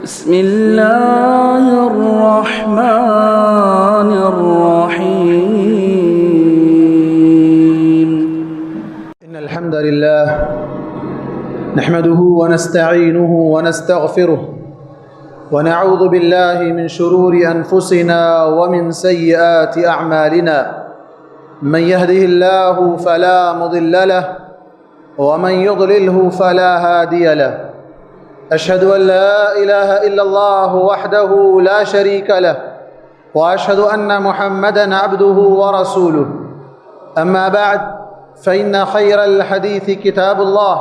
بسم الله الرحمن الرحيم. إن الحمد لله نحمده ونستعينه ونستغفره ونعوذ بالله من شرور أنفسنا ومن سيئات أعمالنا. من يهده الله فلا مضل له ومن يضلله فلا هادي له. أشهد أن لا إله إلا الله وحده لا شريك له وأشهد أن محمدًا عبده ورسوله. أما بعد فإن خير الحديث كتاب الله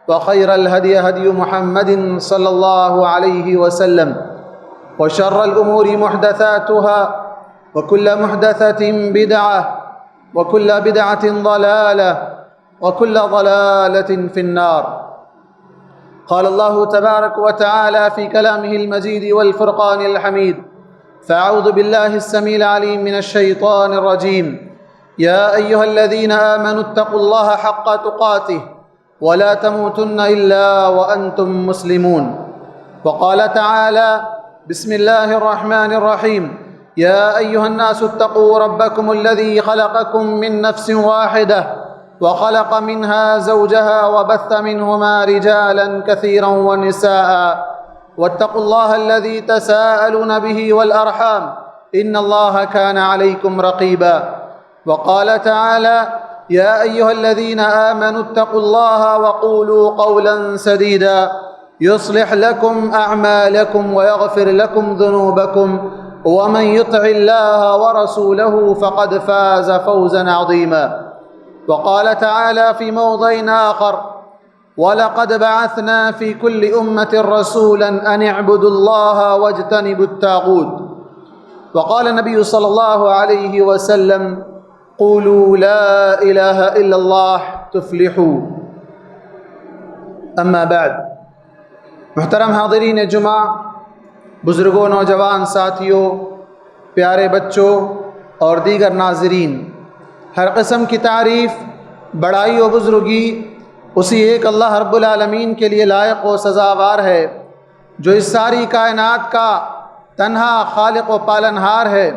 وخير الهدي هدي محمد صلى الله عليه وسلم وشر الأمور محدثاتها وكل محدثة بدعة وكل بدعة ضلالة وكل ضلالة في النار. قال الله تبارك وتعالى في كلامه المجيد والفرقان الحميد: فأعوذ بالله السميع العليم من الشيطان الرجيم. يا أيها الذين آمنوا اتقوا الله حق تقاته ولا تموتن إلا وأنتم مسلمون. وقال تعالى: بسم الله الرحمن الرحيم. يا أيها الناس اتقوا ربكم الذي خلقكم من نفس واحدة وخلق منها زوجها وبث منهما رجالا كثيرا ونساء واتقوا الله الذي تساءلون به والأرحام إن الله كان عليكم رقيبا. وقال تعالى: يا أيها الذين آمنوا اتقوا الله وقولوا قولا سديدا يصلح لكم أعمالكم ويغفر لكم ذنوبكم ومن يطع الله ورسوله فقد فاز فوزا عظيما. وقال تعالى في موضع آخر: وَلَقَدْ بَعَثْنَا فِي كُلِّ أُمَّةٍ رَسُولًا أَنِ اعْبُدُوا اللَّهَ وَاجْتَنِبُوا الطَّاغُوتَ. وقال النبي صلى الله عليه وسلم: قولوا لا إله إلا الله تفلحوا. اما بعد. محترم حاضرین جمعہ، بزرگوں، نوجوان ساتھیوں، پیارے بچوں اور دیگر ناظرین، ہر قسم کی تعریف، بڑائی و بزرگی اسی ایک اللہ رب العالمین کے لیے لائق و سزاوار ہے جو اس ساری کائنات کا تنہا خالق و پالنہار ہے۔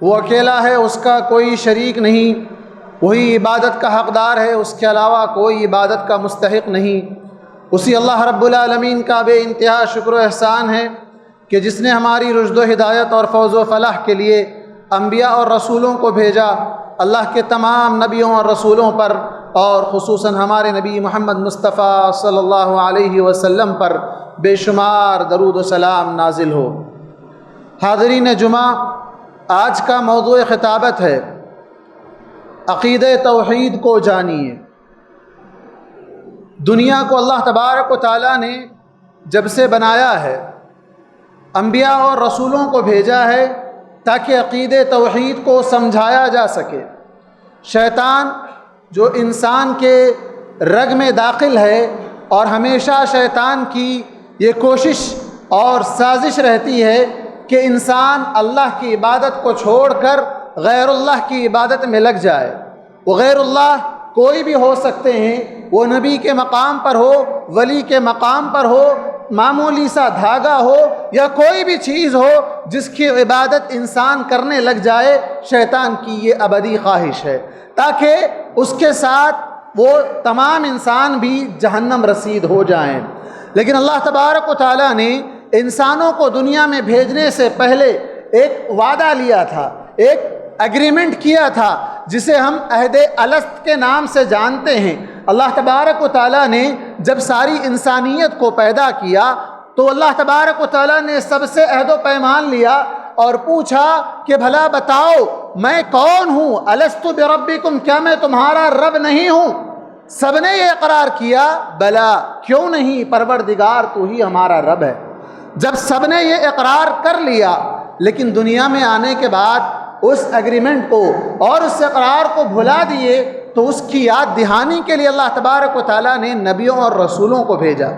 وہ اکیلا ہے، اس کا کوئی شریک نہیں، وہی عبادت کا حقدار ہے، اس کے علاوہ کوئی عبادت کا مستحق نہیں۔ اسی اللہ رب العالمین کا بے انتہا شکر و احسان ہے کہ جس نے ہماری رشد و ہدایت اور فوز و فلاح کے لیے انبیاء اور رسولوں کو بھیجا۔ اللہ کے تمام نبیوں اور رسولوں پر اور خصوصاً ہمارے نبی محمد مصطفیٰ صلی اللہ علیہ وسلم پر بے شمار درود و سلام نازل ہو۔ حاضرین جمعہ، آج کا موضوع خطابت ہے عقیدہ توحید کو جانیے۔ دنیا کو اللہ تبارک و تعالیٰ نے جب سے بنایا ہے، انبیاء اور رسولوں کو بھیجا ہے تاکہ عقیدہ توحید کو سمجھایا جا سکے۔ شیطان جو انسان کے رگ میں داخل ہے اور ہمیشہ شیطان کی یہ کوشش اور سازش رہتی ہے کہ انسان اللہ کی عبادت کو چھوڑ کر غیر اللہ کی عبادت میں لگ جائے۔ وہ غیر اللہ کوئی بھی ہو سکتے ہیں، وہ نبی کے مقام پر ہو، ولی کے مقام پر ہو، معمولی سا دھاگا ہو یا کوئی بھی چیز ہو جس کی عبادت انسان کرنے لگ جائے۔ شیطان کی یہ ابدی خواہش ہے تاکہ اس کے ساتھ وہ تمام انسان بھی جہنم رسید ہو جائیں۔ لیکن اللہ تبارک و تعالیٰ نے انسانوں کو دنیا میں بھیجنے سے پہلے ایک وعدہ لیا تھا، ایک ایگریمنٹ کیا تھا جسے ہم عہد الست کے نام سے جانتے ہیں۔ اللہ تبارک و تعالیٰ نے جب ساری انسانیت کو پیدا کیا تو اللہ تبارک و تعالیٰ نے سب سے عہد و پیمان لیا اور پوچھا کہ بھلا بتاؤ میں کون ہوں؟ الست بربکم، کیا میں تمہارا رب نہیں ہوں؟ سب نے یہ اقرار کیا، بلا، کیوں نہیں پروردگار تو ہی ہمارا رب ہے۔ جب سب نے یہ اقرار کر لیا، لیکن دنیا میں آنے کے بعد اس ایگریمنٹ کو اور اس اقرار کو بھلا دیے تو اس کی یاد دہانی کے لیے اللہ تبارک و تعالیٰ نے نبیوں اور رسولوں کو بھیجا۔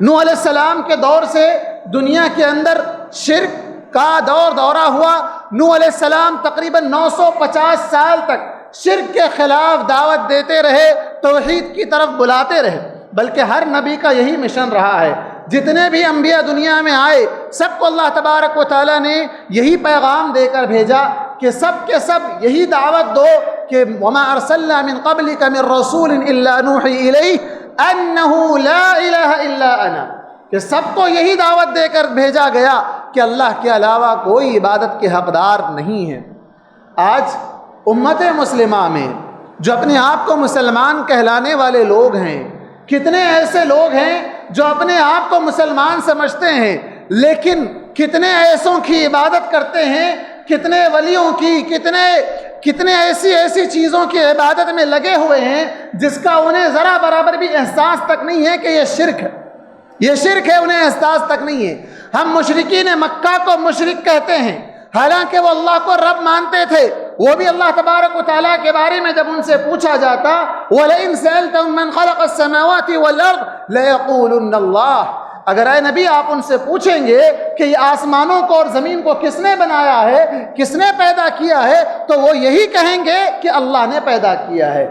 نوح علیہ السلام کے دور سے دنیا کے اندر شرک کا دورہ ہوا۔ نوح علیہ السلام تقریباً 950 سال تک شرک کے خلاف دعوت دیتے رہے، توحید کی طرف بلاتے رہے، بلکہ ہر نبی کا یہی مشن رہا ہے۔ جتنے بھی انبیاء دنیا میں آئے سب کو اللہ تبارک و تعالیٰ نے یہی پیغام دے کر بھیجا کہ سب کے سب یہی دعوت دو کہ وما ارسلنا من قبلک من رسول الا نوحی الیہ انہ لا الہ الا انا، کہ سب کو یہی دعوت دے کر بھیجا گیا کہ اللہ کے علاوہ کوئی عبادت کے حقدار نہیں ہے۔ آج امت مسلمہ میں جو اپنے آپ کو مسلمان کہلانے والے لوگ ہیں، کتنے ایسے لوگ ہیں جو اپنے آپ کو مسلمان سمجھتے ہیں لیکن کتنے ایسوں کی عبادت کرتے ہیں، کتنے ولیوں کی، کتنے ایسی چیزوں کی عبادت میں لگے ہوئے ہیں جس کا انہیں ذرا برابر بھی احساس تک نہیں ہے کہ یہ شرک ہے، یہ شرک ہے، انہیں احساس تک نہیں ہے۔ ہم مشرکین مکہ کو مشرک کہتے ہیں، حالانکہ وہ اللہ کو رب مانتے تھے۔ وہ بھی اللہ تبارک و تعالیٰ کے بارے میں جب ان سے پوچھا جاتا وَلَئِن سَأَلْتَهُم مَّن خَلَقَ السَّمَاوَاتِ وَالْأَرْضَ لَيَقُولُنَّ اللَّهُ، اگر اے نبی آپ ان سے پوچھیں گے کہ یہ آسمانوں کو اور زمین کو کس نے بنایا ہے، کس نے پیدا کیا ہے، تو وہ یہی کہیں گے کہ اللہ نے پیدا کیا ہے۔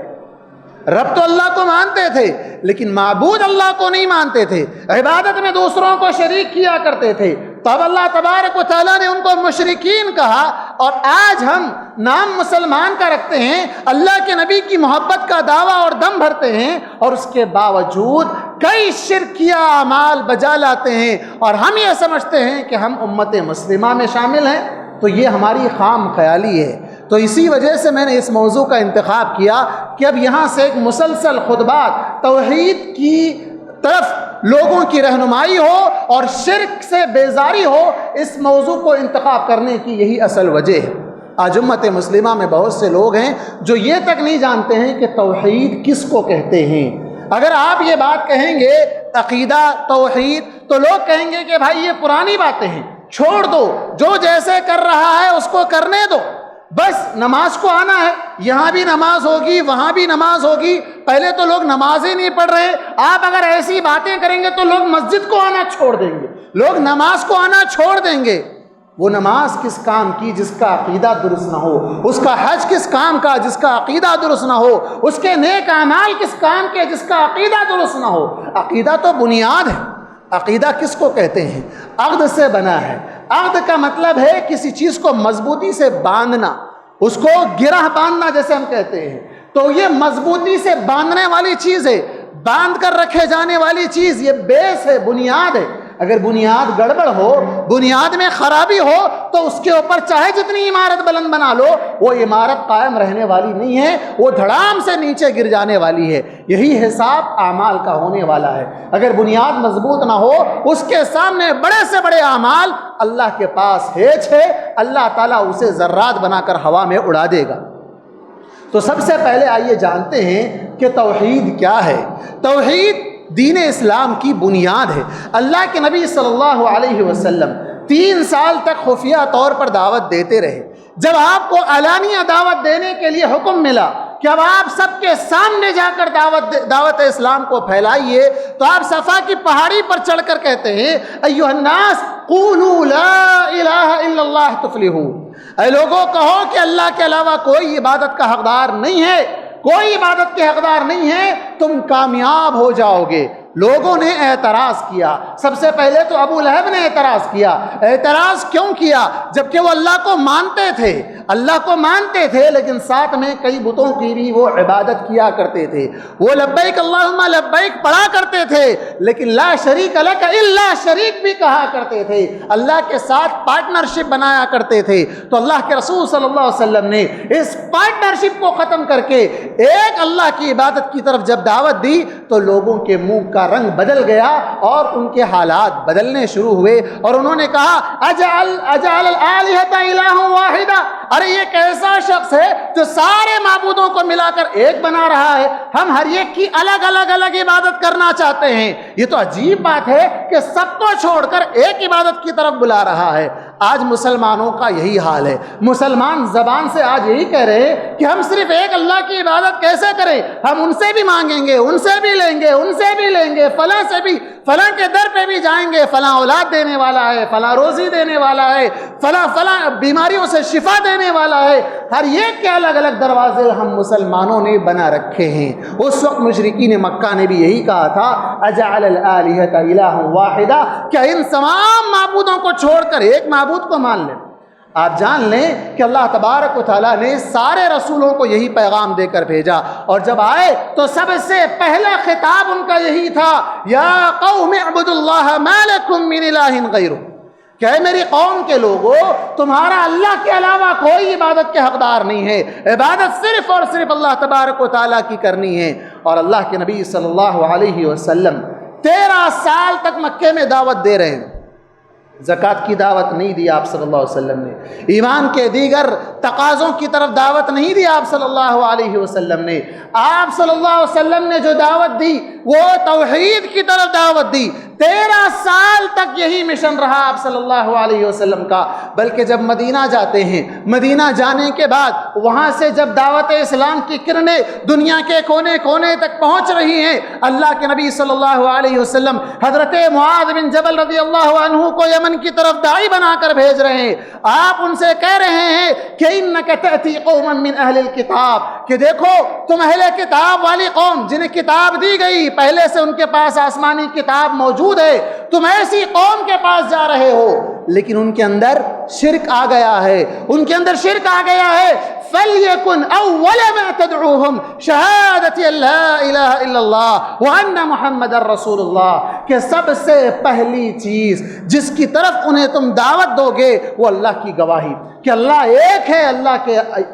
رب تو اللہ کو مانتے تھے لیکن معبود اللہ کو نہیں مانتے تھے، عبادت میں دوسروں کو شریک کیا کرتے تھے۔ تو اب اللہ تبارک و تعالیٰ نے ان کو مشرکین کہا، اور آج ہم نام مسلمان کا رکھتے ہیں، اللہ کے نبی کی محبت کا دعویٰ اور دم بھرتے ہیں، اور اس کے باوجود کئی شرکیہ اعمال بجا لاتے ہیں، اور ہم یہ سمجھتے ہیں کہ ہم امت مسلمہ میں شامل ہیں۔ تو یہ ہماری خام خیالی ہے۔ تو اسی وجہ سے میں نے اس موضوع کا انتخاب کیا کہ اب یہاں سے ایک مسلسل خطبات توحید کی طرف لوگوں کی رہنمائی ہو اور شرک سے بیزاری ہو، اس موضوع کو انتخاب کرنے کی یہی اصل وجہ ہے۔ آج امت مسلمہ میں بہت سے لوگ ہیں جو یہ تک نہیں جانتے ہیں کہ توحید کس کو کہتے ہیں۔ اگر آپ یہ بات کہیں گے عقیدہ توحید تو لوگ کہیں گے کہ بھائی یہ پرانی باتیں ہیں، چھوڑ دو، جو جیسے کر رہا ہے اس کو کرنے دو، بس نماز کو آنا ہے، یہاں بھی نماز ہوگی وہاں بھی نماز ہوگی۔ پہلے تو لوگ نماز ہی نہیں پڑھ رہے، آپ اگر ایسی باتیں کریں گے تو لوگ مسجد کو آنا چھوڑ دیں گے، لوگ نماز کو آنا چھوڑ دیں گے۔ وہ نماز کس کام کی جس کا عقیدہ درست نہ ہو، اس کا حج کس کام کا جس کا عقیدہ درست نہ ہو، اس کے نیک اعمال کس کام کے جس کا عقیدہ درست نہ ہو۔ عقیدہ تو بنیاد ہے۔ عقیدہ کس کو کہتے ہیں؟ عقد سے بنا ہے۔ عقد کا مطلب ہے کسی چیز کو مضبوطی سے باندھنا، اس کو گرہ باندھنا جیسے ہم کہتے ہیں۔ تو یہ مضبوطی سے باندھنے والی چیز ہے، باندھ کر رکھے جانے والی چیز، یہ بیس ہے، بنیاد ہے۔ اگر بنیاد گڑبڑ ہو، بنیاد میں خرابی ہو، تو اس کے اوپر چاہے جتنی عمارت بلند بنا لو، وہ عمارت قائم رہنے والی نہیں ہے، وہ دھڑام سے نیچے گر جانے والی ہے۔ یہی حساب اعمال کا ہونے والا ہے۔ اگر بنیاد مضبوط نہ ہو، اس کے سامنے بڑے سے بڑے اعمال اللہ کے پاس ہیچ ہے، اللہ تعالیٰ اسے ذرات بنا کر ہوا میں اڑا دے گا۔ تو سب سے پہلے آئیے جانتے ہیں کہ توحید کیا ہے۔ توحید دین اسلام کی بنیاد ہے۔ اللہ کے نبی صلی اللہ علیہ وسلم 3 سال تک خفیہ طور پر دعوت دیتے رہے۔ جب آپ کو علانیہ دعوت دینے کے لیے حکم ملا کہ اب آپ سب کے سامنے جا کر دعوت اسلام کو پھیلائیے، تو آپ صفا کی پہاڑی پر چڑھ کر کہتے ہیں ایھا الناس قولوا لا الہ الا اللہ تفلحون، اے لوگوں کہو کہ اللہ کے علاوہ کوئی عبادت کا حقدار نہیں ہے، کوئی عبادت کے حقدار نہیں ہے، تم کامیاب ہو جاؤ گے۔ لوگوں نے اعتراض کیا۔ سب سے پہلے تو ابو لہب نے اعتراض کیا۔ اعتراض کیوں کیا؟ جبکہ وہ اللہ کو مانتے تھے، اللہ کو مانتے تھے، لیکن ساتھ میں کئی بتوں کی بھی وہ عبادت کیا کرتے تھے۔ وہ لبیک اللہم لبیک پڑھا کرتے تھے، لیکن لا شریک لک الا شریک بھی کہا کرتے تھے، اللہ کے ساتھ پارٹنرشپ بنایا کرتے تھے۔ تو اللہ کے رسول صلی اللہ علیہ وسلم نے اس پارٹنرشپ کو ختم کر کے ایک اللہ کی عبادت کی طرف جب دعوت دی تو لوگوں کے منہ کا رنگ بدل گیا اور ان کے حالات بدلنے شروع ہوئے، اور انہوں نے کہا اجعل الآلہۃ الہ واحدہ، ارے یہ کیسا شخص ہے جو سارے معبودوں کو ملا کر ایک بنا رہا ہے، ہم ہر ایک کی الگ عبادت کرنا چاہتے ہیں۔ یہ تو عجیب بات ہے کہ سب کو چھوڑ کر ایک عبادت کی طرف بلا رہا ہے۔ آج مسلمانوں کا یہی حال ہے۔ مسلمان زبان سے آج یہی کہہ رہے ہیں کہ ہم صرف ایک اللہ کی عبادت کیسے کریں، ہم ان سے بھی مانگیں گے، ان سے بھی لیں گے، ان سے بھی لیں گے، فلاں سے بھی، فلاں کے در پہ بھی جائیں گے، فلاں اولاد دینے والا ہے، فلاں روزی دینے والا ہے، فلاں بیماریوں سے شفا دینے دینے والا ہے، ہر ایک کے الگ الگ دروازے ہم مسلمانوں نے بنا رکھے ہیں۔ اس وقت مشرکین مکہ نے بھی یہی کہا تھا، اجعل الآلہۃ الہا واحدا، کیا ان تمام معبودوں کو چھوڑ کر ایک معبود کو مان لیں؟ آپ جان لیں کہ اللہ تبارک و تعالیٰ نے سارے رسولوں کو یہی پیغام دے کر بھیجا، اور جب آئے تو سب سے پہلا خطاب ان کا یہی تھا، یا قوم اعبدوا اللہ ما لکم من الہ غیرہ، کہ اے میری قوم کے لوگوں، تمہارا اللہ کے علاوہ کوئی عبادت کے حقدار نہیں ہے، عبادت صرف اور صرف اللہ تبارک و تعالیٰ کی کرنی ہے۔ اور اللہ کے نبی صلی اللہ علیہ وسلم 13 سال تک مکے میں دعوت دے رہے ہیں، زکوٰۃ کی دعوت نہیں دی آپ صلی اللہ علیہ وسلم نے، ایمان کے دیگر تقاضوں کی طرف دعوت نہیں دی آپ صلی اللہ علیہ وسلم نے۔ آپ صلی اللہ علیہ وسلم نے جو دعوت دی وہ توحید کی طرف دعوت دی۔ 13 سال تک یہی مشن رہا آپ صلی اللہ علیہ وسلم کا، بلکہ جب مدینہ جاتے ہیں، مدینہ جانے کے بعد وہاں سے جب دعوت اسلام کی کرنیں دنیا کے کونے کونے تک پہنچ رہی ہیں، اللہ کے نبی صلی اللہ علیہ وسلم حضرت معاذ بن جبل رضی اللہ عنہ کو یمن کی طرف داعی بنا کر بھیج رہے ہیں۔ آپ ان سے کہہ رہے ہیں کہ انک تأتی قوما من اہل الکتاب، کہ دیکھو تم اہل کتاب والی قوم جنہیں کتاب دی گئی، پہلے سے ان کے پاس آسمانی کتاب موجود ہے، تم ایسی قوم کے پاس جا رہے ہو لیکن ان کے اندر شرک آ گیا ہے، ان کے اندر شرک آ گیا ہے۔ فَلْيَكُنْ أَوَّلَ مَا تَدْعُوهُمْ شَهَادَةِ أَن لَا إِلَهَ إِلَّا اللَّهُ وَأَنَّ مُحَمَّدًا رَسُولُ اللَّهِ، کہ سب سے پہلی چیز جس کی طرف انہیں تم دعوت دو گے وہ اللہ کی گواہی کہ اللہ ایک ہے،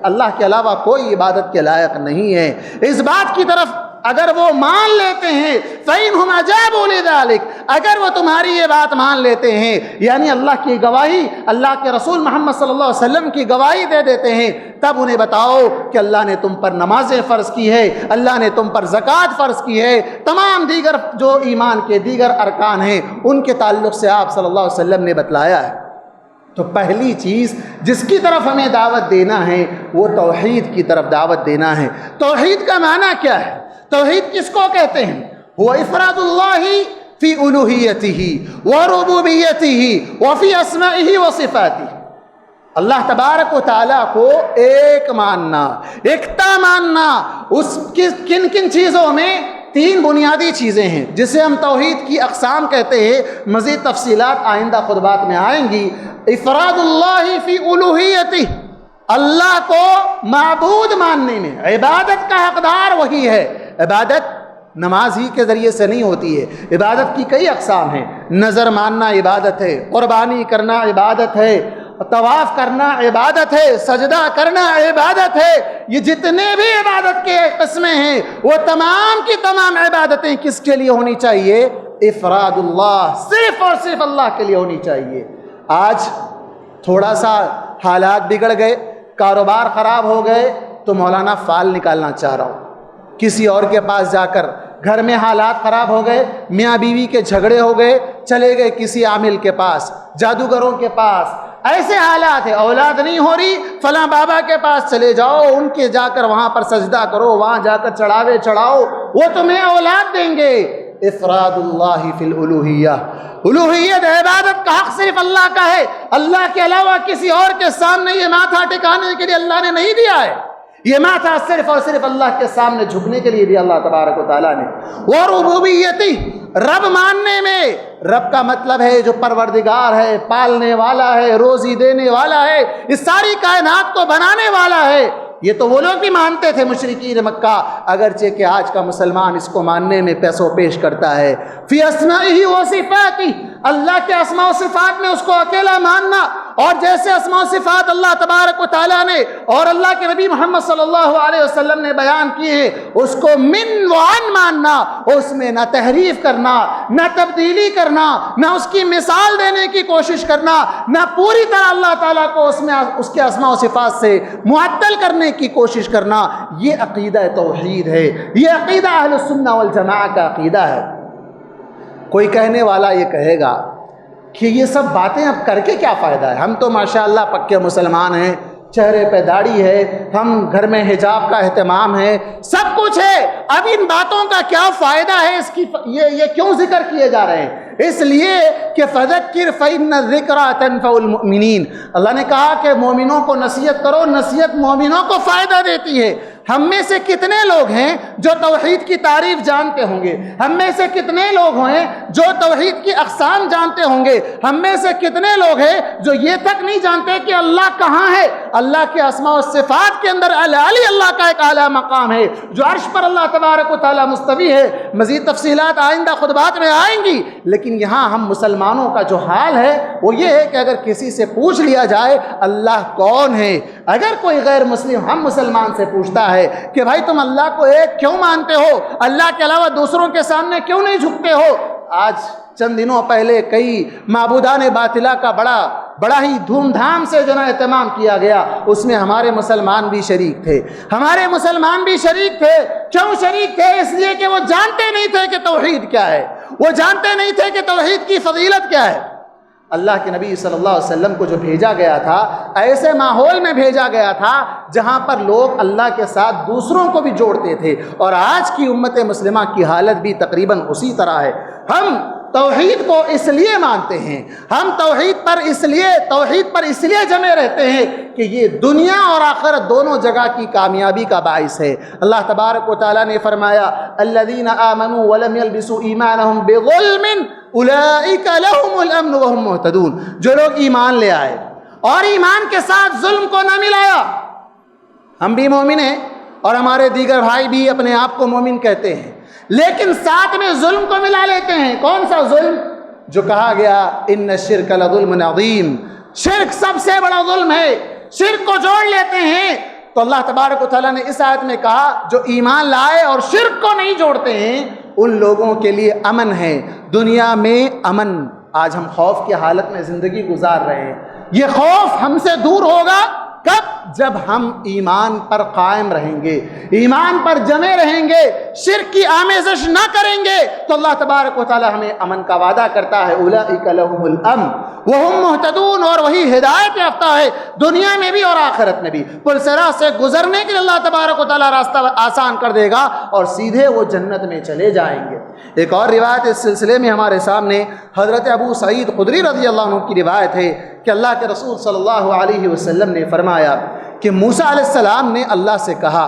اللہ کے علاوہ کوئی عبادت کے لائق نہیں ہے۔ اس بات کی طرف اگر وہ مان لیتے ہیں، فَإِنْهُمْ أَجَابُوا لِذَلِكَ، اگر وہ تمہاری یہ بات مان لیتے ہیں، یعنی اللہ کی گواہی، اللہ کے رسول محمد صلی اللہ علیہ وسلم کی گواہی دے دیتے ہیں، تب انہیں بتاؤ کہ اللہ نے تم پر نمازیں فرض کی ہے، اللہ نے تم پر زکوٰۃ فرض کی ہے، تمام دیگر جو ایمان کے دیگر ارکان ہیں ان کے تعلق سے آپ صلی اللہ علیہ وسلم نے بتلایا ہے۔ تو پہلی چیز جس کی طرف ہمیں دعوت دینا ہے وہ توحید کی طرف دعوت دینا ہے۔ توحید کا معنی کیا ہے؟ توحید کس کو کہتے ہیں؟ وہ افراد اللہ فی الوہیتہ وربوبیتہ وفی اسمائہ وصفاتہ، اللہ تبارک و تعالیٰ کو ایک ماننا، ایکتا ماننا۔ اس کن کن چیزوں میں؟ 3 بنیادی چیزیں ہیں جسے ہم توحید کی اقسام کہتے ہیں، مزید تفصیلات آئندہ خطبات میں آئیں گی۔ افراد اللہ فی الوہیتہ، اللہ کو معبود ماننے میں، عبادت کا حقدار وہی ہے۔ عبادت نماز ہی کے ذریعے سے نہیں ہوتی ہے، عبادت کی کئی اقسام ہیں۔ نظر ماننا عبادت ہے، قربانی کرنا عبادت ہے، طواف کرنا عبادت ہے، سجدہ کرنا عبادت ہے۔ یہ جتنے بھی عبادت کے قسمیں ہیں وہ تمام کی تمام عبادتیں کس کے لیے ہونی چاہیے؟ افراد اللہ، صرف اور صرف اللہ کے لیے ہونی چاہیے۔ آج تھوڑا سا حالات بگڑ گئے، کاروبار خراب ہو گئے تو مولانا فال نکالنا چاہ رہا ہوں، کسی اور کے پاس جا کر، گھر میں حالات خراب ہو گئے، میاں بیوی کے جھگڑے ہو گئے، چلے گئے کسی عامل کے پاس، جادوگروں کے پاس، ایسے حالات ہیں، اولاد نہیں ہو رہی، فلاں بابا کے پاس چلے جاؤ، ان کے جا کر وہاں پر سجدہ کرو، وہاں جا کر چڑھاوے چڑھاؤ، وہ تمہیں اولاد دیں گے۔ افراد اللہ فی الالوہیہ، الوہیت عبادت کا حق صرف اللہ کا ہے، اللہ کے علاوہ کسی اور کے سامنے یہ ماتھا ٹکانے کے لیے اللہ نے نہیں دیا ہے، یہ ماتھا صرف اور صرف اللہ کے سامنے جھکنے کے لیے دیا اللہ تبارک و تعالیٰ نے۔ وربوبیتی، رب ماننے میں، رب کا مطلب ہے جو پروردگار ہے، پالنے والا ہے، روزی دینے والا ہے، اس ساری کائنات کو بنانے والا ہے۔ یہ تو وہ لوگ بھی مانتے تھے مشرکین مکہ، اگرچہ کہ آج کا مسلمان اس کو ماننے میں پیسوں پیش کرتا ہے۔ فی اسمائہ و صفاتہ، اللہ کے اسماء و صفات میں اس کو اکیلا ماننا، اور جیسے اسماء و صفات اللہ تبارک و تعالیٰ نے اور اللہ کے نبی محمد صلی اللہ علیہ وسلم نے بیان کیے ہیں، اس کو من و عن ماننا، اس میں نہ تحریف کرنا، نہ تبدیلی کرنا، نہ اس کی مثال دینے کی کوشش کرنا، نہ پوری طرح اللہ تعالیٰ کو اس کے اسماء و صفات سے معطل کرنے کی کوشش کرنا۔ یہ عقیدہ توحید ہے، یہ عقیدہ اہل السنہ والجماعہ کا عقیدہ ہے۔ کوئی کہنے والا یہ کہے گا کہ یہ سب باتیں اب کر کے کیا فائدہ ہے، ہم تو ماشاءاللہ پکے مسلمان ہیں، چہرے پہ داڑھی ہے، ہم گھر میں حجاب کا اہتمام ہے، سب کچھ ہے، اب ان باتوں کا کیا فائدہ ہے، یہ کیوں ذکر کیے جا رہے ہیں؟ اس لیے کہ فذکر فإن الذکریٰ تنفع المؤمنین، اللہ نے کہا کہ مومنوں کو نصیحت کرو، نصیحت مومنوں کو فائدہ دیتی ہے۔ ہم میں سے کتنے لوگ ہیں جو توحید کی تعریف جانتے ہوں گے؟ ہم میں سے کتنے لوگ ہیں جو توحید کی اقسام جانتے ہوں گے؟ ہم میں سے کتنے لوگ ہیں جو یہ تک نہیں جانتے کہ اللہ کہاں ہے؟ اللہ کے اسماء و صفات کے اندر العلی، اللہ کا ایک اعلیٰ مقام ہے، جو عرش پر اللہ تبارک و تعالیٰ مستوی ہے۔ مزید تفصیلات آئندہ خطبات میں آئیں گی، لیکن یہاں ہم مسلمانوں کا جو حال ہے وہ یہ ہے کہ اگر کسی سے پوچھ لیا جائے اللہ کون ہے، اگر کوئی غیر مسلم ہم مسلمان سے پوچھتا ہے کہ بھائی تم اللہ کو ایک کیوں مانتے ہو، اللہ کے علاوہ دوسروں کے سامنے کیوں نہیں جھکتے ہو؟ آج چند دنوں پہلے کئی معبودان باطلہ کا بڑا ہی دھوم دھام سے جو نا اہتمام کیا گیا، اس میں ہمارے مسلمان بھی شریک تھے۔ ہمارے مسلمان بھی شریک تھے۔ کیوں شریک تھے؟ اس لیے کہ وہ جانتے نہیں تھے کہ توحید کیا ہے، وہ جانتے نہیں تھے کہ توحید کی فضیلت کیا ہے۔ اللہ کے نبی صلی اللہ علیہ وسلم کو جو بھیجا گیا تھا، ایسے ماحول میں بھیجا گیا تھا جہاں پر لوگ اللہ کے ساتھ دوسروں کو بھی جوڑتے تھے، اور آج کی امت مسلمہ کی حالت بھی تقریباً اسی طرح ہے۔ ہم توحید کو اس لیے مانتے ہیں، ہم توحید پر اس لیے جمے رہتے ہیں کہ یہ دنیا اور آخرت دونوں جگہ کی کامیابی کا باعث ہے۔ اللہ تبارک و تعالیٰ نے فرمایا الذین آمنوا ولم یلبسوا ایمانہم بظلم اولئک لہم الامن وہم مہتدون، جو لوگ ایمان لے آئے اور ایمان کے ساتھ ظلم کو نہ ملایا۔ ہم بھی مومن ہیں اور ہمارے دیگر بھائی بھی اپنے آپ کو مومن کہتے ہیں، لیکن ساتھ میں ظلم کو ملا لیتے ہیں۔ کون سا ظلم؟ جو کہا گیا ان الشرک لظلم عظیم، شرک سب سے بڑا ظلم ہے، شرک کو جوڑ لیتے ہیں۔ تو اللہ تبارک و تعالیٰ نے اس آیت میں کہا جو ایمان لائے اور شرک کو نہیں جوڑتے ہیں ان لوگوں کے لیے امن ہے، دنیا میں امن۔ آج ہم خوف کی حالت میں زندگی گزار رہے ہیں، یہ خوف ہم سے دور ہوگا کب؟ جب ہم ایمان پر قائم رہیں گے، ایمان پر جمے رہیں گے، شرک کی آمیزش نہ کریں گے، تو اللہ تبارک و تعالی ہمیں امن کا وعدہ کرتا ہے اولئک لہم الامن وہم مہتدون، اور وہی ہدایت یافتہ ہے دنیا میں بھی اور آخرت میں بھی۔ پل صراط سے گزرنے کے لیے اللہ تبارک و تعالی راستہ آسان کر دے گا اور سیدھے وہ جنت میں چلے جائیں گے۔ ایک اور روایت اس سلسلے میں ہمارے سامنے حضرت ابو سعید خدری رضی اللہ عنہ کی روایت ہے کہ اللہ کے رسول صلی اللہ علیہ وسلم نے فرمایا کہ موسیٰ علیہ السلام نے اللہ سے کہا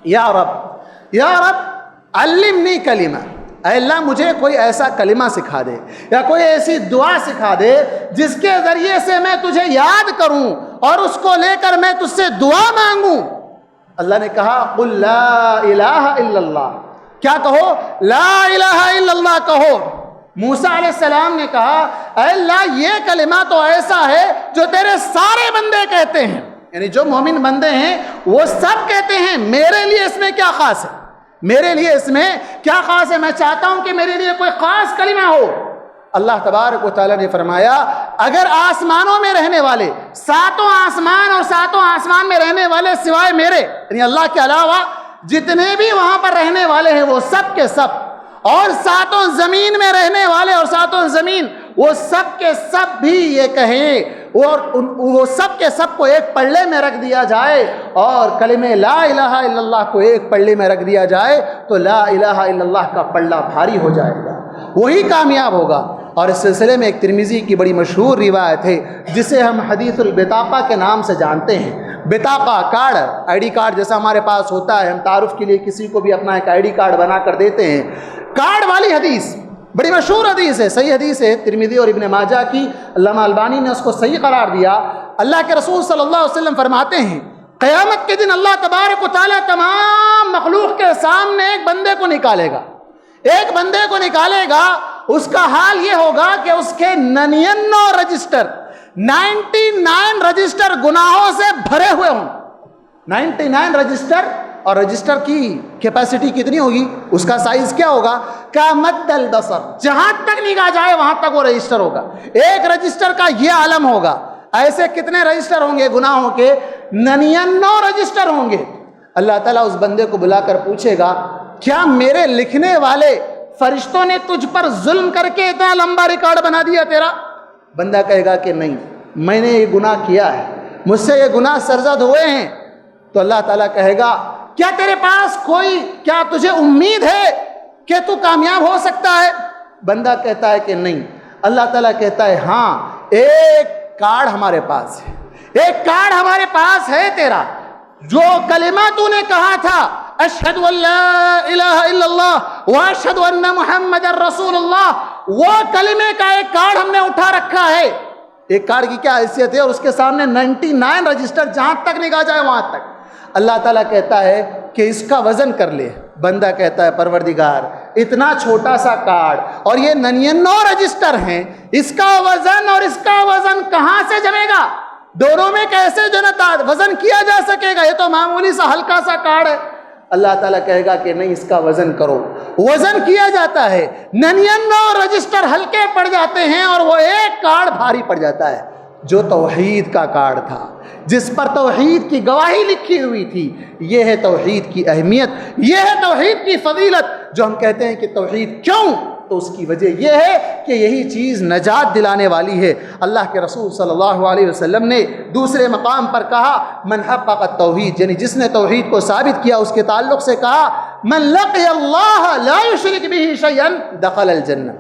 یا رب علمنی کلمہ، اے اللہ مجھے کوئی ایسا کلمہ سکھا دے یا کوئی ایسی دعا سکھا دے جس کے ذریعے سے میں تجھے یاد کروں اور اس کو لے کر میں تجھ سے دعا مانگوں۔ اللہ نے کہا قل لا الہ الا اللہ، کیا کہو؟ لا الہ الا اللہ کہو۔ موسیٰ علیہ السلام نے کہا اے اللہ یہ کلمہ تو ایسا ہے جو تیرے سارے بندے کہتے ہیں، یعنی جو مومن بندے ہیں وہ سب کہتے ہیں، میرے لیے اس میں کیا خاص ہے؟ میرے لیے اس میں کیا خاص ہے؟ میں چاہتا ہوں کہ میرے لیے کوئی خاص کلمہ ہو۔ اللہ تبارک و تعالیٰ نے فرمایا اگر آسمانوں میں رہنے والے، ساتوں آسمان اور ساتوں آسمان میں رہنے والے سوائے میرے یعنی اللہ کے علاوہ جتنے بھی وہاں پر رہنے والے ہیں وہ سب کے سب، اور ساتوں زمین میں رہنے والے اور ساتوں زمین وہ سب کے سب بھی یہ کہیں اور وہ سب کے سب کو ایک پلڑے میں رکھ دیا جائے اور کلمہ لا الہ الا اللہ کو ایک پلڑے میں رکھ دیا جائے تو لا الہ الا اللہ کا پلڑا بھاری ہو جائے گا، وہی کامیاب ہوگا۔ اور اس سلسلے میں ایک ترمذی کی بڑی مشہور روایت ہے جسے ہم حدیث البطاقہ کے نام سے جانتے ہیں۔ بطاقہ کارڈ، آئی ڈی کارڈ جیسا ہمارے پاس ہوتا ہے، ہم تعارف کے لیے کسی کو بھی اپنا ایک آئی ڈی کارڈ بنا کر دیتے ہیں۔ کارڈ والی حدیث بڑی مشہور حدیث ہے، صحیح حدیث ہے، ترمذی اور ابن ماجہ کی، علامہ البانی نے اس کو صحیح قرار دیا۔ اللہ کے رسول صلی اللہ علیہ وسلم فرماتے ہیں قیامت کے دن اللہ تبارک و تعالیٰ تمام مخلوق کے سامنے ایک بندے کو نکالے گا، ایک بندے کو نکالے گا، اس کا حال یہ ہوگا کہ اس کے 99 رجسٹر گناہوں سے بھرے ہوئے ہوں۔ 99 رجسٹر، اور رجسٹر کی کیپیسٹی کتنی ہوگی؟ اس کا سائز کیا ہوگا؟ کامد البصر، جہاں تک نگاہ جائے وہاں تک وہ رجسٹر ہوگا۔ ایک رجسٹر کا یہ عالم ہوگا۔ ایسے کتنے رجسٹر ہوں گے گناہوں کے؟ 99 رجسٹر ہوں گے۔ اللہ تعالیٰ اس بندے کو بلا کر پوچھے گا کیا میرے لکھنے والے فرشتوں نے تجھ پر ظلم کر کے اتنا لمبا ریکارڈ بنا دیا تیرا؟ بندہ کہے گا کہ نہیں، میں نے یہ گناہ کیا ہے، مجھ سے یہ گناہ سرزد ہوئے ہیں۔ تو اللہ تعالیٰ کہے گا کیا تیرے پاس کیا تجھے امید ہے کہ تو کامیاب ہو سکتا ہے؟ بندہ کہتا ہے کہ نہیں، اللہ تعالیٰ کہتا ہے ہاں ایک کارڈ ہمارے پاس ہے، ایک کارڈ ہمارے پاس ہے تیرا، جو کلمہ تو نے کہا تھا اشہد ان لا الہ الا اللہ واشہد ان محمد رسول اللہ، وہ کلمے کا ایک کارڈ ہم نے اٹھا رکھا ہے۔ ایک کارڈ کی کیا حیثیت ہے؟ اور اس کے سامنے 99 رجسٹر، جہاں تک نگاہ جائے وہاں تک۔ اللہ تعالیٰ کہتا ہے کہ اس کا وزن کر لے، بندہ کہتا ہے پروردگار اتنا چھوٹا سا کارڈ اور یہ 99 رجسٹر ہیں، اس کا وزن اور اس کا وزن کہاں سے جمے گا؟ دونوں میں کیسے وزن کیا جا سکے گا؟ یہ تو معمولی سا ہلکا سا کارڈ ہے۔ اللہ تعالیٰ کہے گا کہ نہیں، اس کا وزن کرو۔ وزن کیا جاتا ہے، 99 رجسٹر ہلکے پڑ جاتے ہیں اور وہ ایک کارڈ بھاری پڑ جاتا ہے، جو توحید کا کارڈ تھا، جس پر توحید کی گواہی لکھی ہوئی تھی۔ یہ ہے توحید کی اہمیت، یہ ہے توحید کی فضیلت۔ جو ہم کہتے ہیں کہ توحید کیوں، تو اس کی وجہ یہ ہے کہ یہی چیز نجات دلانے والی ہے۔ اللہ کے رسول صلی اللہ علیہ وسلم نے دوسرے مقام پر کہا من حقق التوحید، یعنی جس نے توحید کو ثابت کیا، اس کے تعلق سے کہا من لقی اللہ لا یشرک بہ شیئا دخل الجنہ،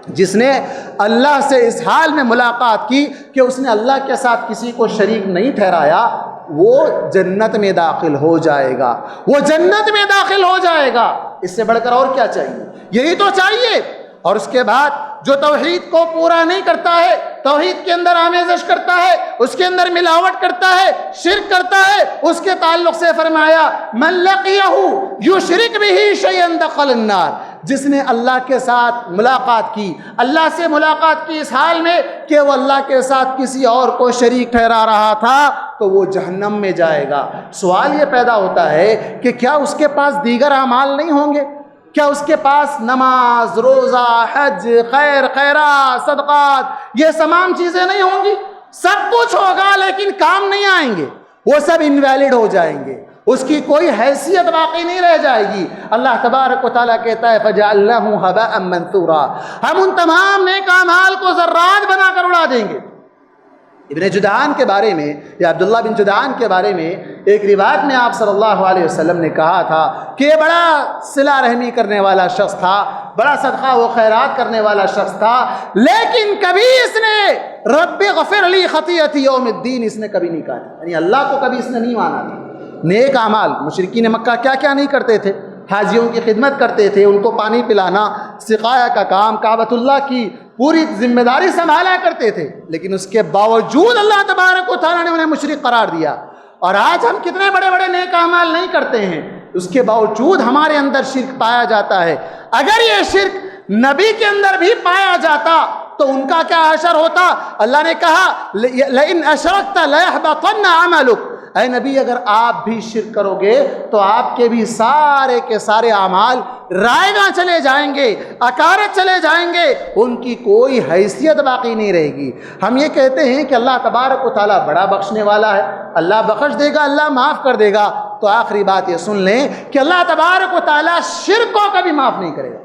جس نے اللہ سے اس حال میں ملاقات کی کہ اس نے اللہ کے ساتھ کسی کو شریک نہیں ٹھہرایا، وہ جنت میں داخل ہو جائے گا، وہ جنت میں داخل ہو جائے گا۔ اس سے بڑھ کر اور کیا چاہیے؟ یہی تو چاہیے۔ اور اس کے بعد جو توحید کو پورا نہیں کرتا ہے، توحید کے اندر آمیزش کرتا ہے، اس کے اندر ملاوٹ کرتا ہے، شرک کرتا ہے، اس کے تعلق سے فرمایا من لقیہ یشرک بہ شیئا دخل النار، جس نے اللہ کے ساتھ ملاقات کی، اللہ سے ملاقات کی اس حال میں کہ وہ اللہ کے ساتھ کسی اور کو شریک ٹھہرا رہا تھا، تو وہ جہنم میں جائے گا۔ سوال یہ پیدا ہوتا ہے کہ کیا اس کے پاس دیگر اعمال نہیں ہوں گے؟ کیا اس کے پاس نماز، روزہ، حج، خیر خیرات، صدقات، یہ تمام چیزیں نہیں ہوں گی؟ سب کچھ ہوگا لیکن کام نہیں آئیں گے، وہ سب انویلڈ ہو جائیں گے، اس کی کوئی حیثیت باقی نہیں رہ جائے گی۔ اللہ تبارک و تعالیٰ کہتا ہے فَجَعَلْنَاهُ هَبَاءً مَنثُورًا، ہم ان تمام نیک اعمال کو ذرات بنا کر اڑا دیں گے۔ ابن جدعان کے بارے میں، یا عبداللہ بن جدعان کے بارے میں ایک روایت میں آپ صلی اللہ علیہ وسلم نے کہا تھا کہ یہ بڑا صلہ رحمی کرنے والا شخص تھا، بڑا صدقہ و خیرات کرنے والا شخص تھا، لیکن کبھی اس نے رب غفر لی خطیئتی یوم الدین اس نے کبھی نہیں کہا تھا، یعنی اللہ کو کبھی اس نے نہیں مانا تھا۔ نیک اعمال، مشرکین مکہ کیا کیا نہیں کرتے تھے؟ حاجیوں کی خدمت کرتے تھے، ان کو پانی پلانا، سقایا کا کام، کعبۃ اللہ کی پوری ذمہ داری سنبھالا کرتے تھے، لیکن اس کے باوجود اللہ تبارک و تعالیٰ نے انہیں مشرک قرار دیا۔ اور آج ہم کتنے بڑے بڑے نیک اعمال نہیں کرتے ہیں، اس کے باوجود ہمارے اندر شرک پایا جاتا ہے۔ اگر یہ شرک نبی کے اندر بھی پایا جاتا تو ان کا کیا حشر ہوتا؟ اللہ نے کہا لئن اشرکت لیحبطن عملک، اے نبی اگر آپ بھی شرک کرو گے تو آپ کے بھی سارے کے سارے اعمال رائیگاں چلے جائیں گے، اکارت چلے جائیں گے، ان کی کوئی حیثیت باقی نہیں رہے گی۔ ہم یہ کہتے ہیں کہ اللہ تبارک و تعالیٰ بڑا بخشنے والا ہے، اللہ بخش دے گا، اللہ معاف کر دے گا، تو آخری بات یہ سن لیں کہ اللہ تبارک و تعالیٰ شرک کو کبھی معاف نہیں کرے گا،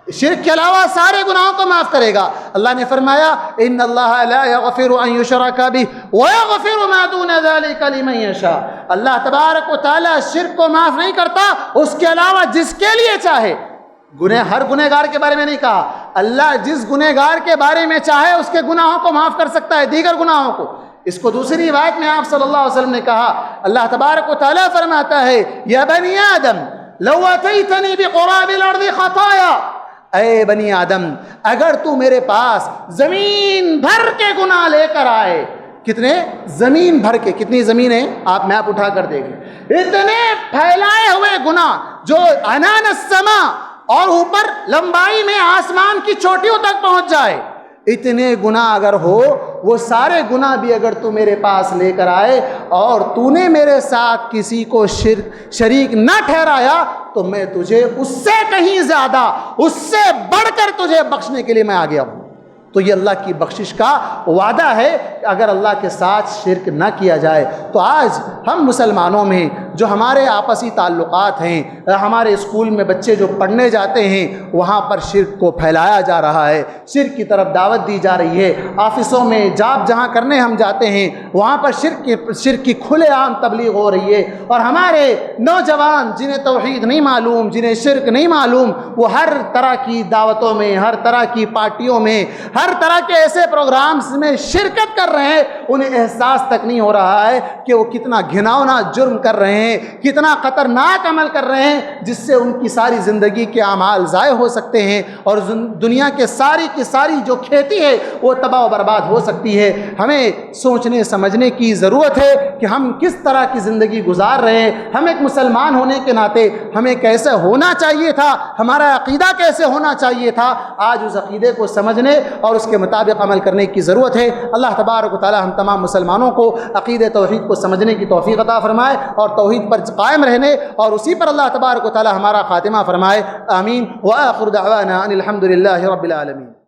شرک کے علاوہ سارے گناہوں کو معاف کرے گا۔ اللہ نے فرمایا ان اللہ لا یغفر ان یشرک بہ ویغفر ما دون ذلک لمن یشاء، اللہ تبارک و تعالیٰ شرک کو معاف نہیں کرتا، اس کے علاوہ جس کے لیے چاہے۔ ہر گنہگار کے بارے میں نہیں کہا، اللہ جس گنہگار کے بارے میں چاہے اس کے گناہوں کو معاف کر سکتا ہے، دیگر گناہوں کو۔ اس کو دوسری روایت میں آپ صلی اللہ علیہ وسلم نے کہا، اللہ تبارک و تعالیٰ فرماتا ہے یا بنی آدم لو اتیتنی بقراب الارض خطایا، اے بنی آدم اگر تو میرے پاس زمین بھر کے گناہ لے کر آئے، کتنے؟ زمین بھر کے، کتنی زمین ہے؟ آپ میپ اٹھا کر دیکھیں، اتنے پھیلائے ہوئے گناہ جو عنان السما اور اوپر لمبائی میں آسمان کی چوٹیوں تک پہنچ جائے، اتنے گناہ اگر ہو، وہ سارے گناہ بھی اگر تو میرے پاس لے کر آئے اور تو نے میرے ساتھ کسی کو شریک نہ ٹھہرایا، تو میں تجھے اس سے کہیں زیادہ، اس سے بڑھ کر تجھے بخشنے کے لیے میں آ گیا ہوں۔ تو یہ اللہ کی بخشش کا وعدہ ہے کہ اگر اللہ کے ساتھ شرک نہ کیا جائے تو آج ہم مسلمانوں میں جو ہمارے آپسی تعلقات ہیں، ہمارے اسکول میں بچے جو پڑھنے جاتے ہیں وہاں پر شرک کو پھیلایا جا رہا ہے، شرک کی طرف دعوت دی جا رہی ہے۔ آفسوں میں جاب جہاں کرنے ہم جاتے ہیں وہاں پر شرک کی کھلے عام تبلیغ ہو رہی ہے، اور ہمارے نوجوان جنہیں توحید نہیں معلوم، جنہیں شرک نہیں معلوم، وہ ہر طرح کی دعوتوں میں، ہر طرح کی پارٹیوں میں، ہر طرح کے ایسے پروگرامز میں شرکت کر رہے ہیں، انہیں احساس تک نہیں ہو رہا ہے کہ وہ کتنا گھناؤنا جرم کر رہے ہیں، کتنا خطرناک عمل کر رہے ہیں، جس سے ان کی ساری زندگی کے اعمال ضائع ہو سکتے ہیں، اور دنیا کے ساری کی ساری جو کھیتی ہے وہ تباہ و برباد ہو سکتی ہے۔ ہمیں سوچنے سمجھنے کی ضرورت ہے کہ ہم کس طرح کی زندگی گزار رہے ہیں، ہم ایک مسلمان ہونے کے ناطے ہمیں کیسے ہونا چاہیے تھا، ہمارا عقیدہ کیسے ہونا چاہیے تھا، آج اس عقیدے کو سمجھنے اور اس کے مطابق عمل کرنے کی ضرورت ہے۔ اللہ تبارک و تعالی ہم تمام مسلمانوں کو عقیدہ توحید کو سمجھنے کی توفیق عطا فرمائے، اور توحید پر قائم رہنے اور اسی پر اللہ تبارک و تعالی ہمارا خاتمہ فرمائے، آمین۔ وآخر دعوانا ان الحمد للہ رب العالمین۔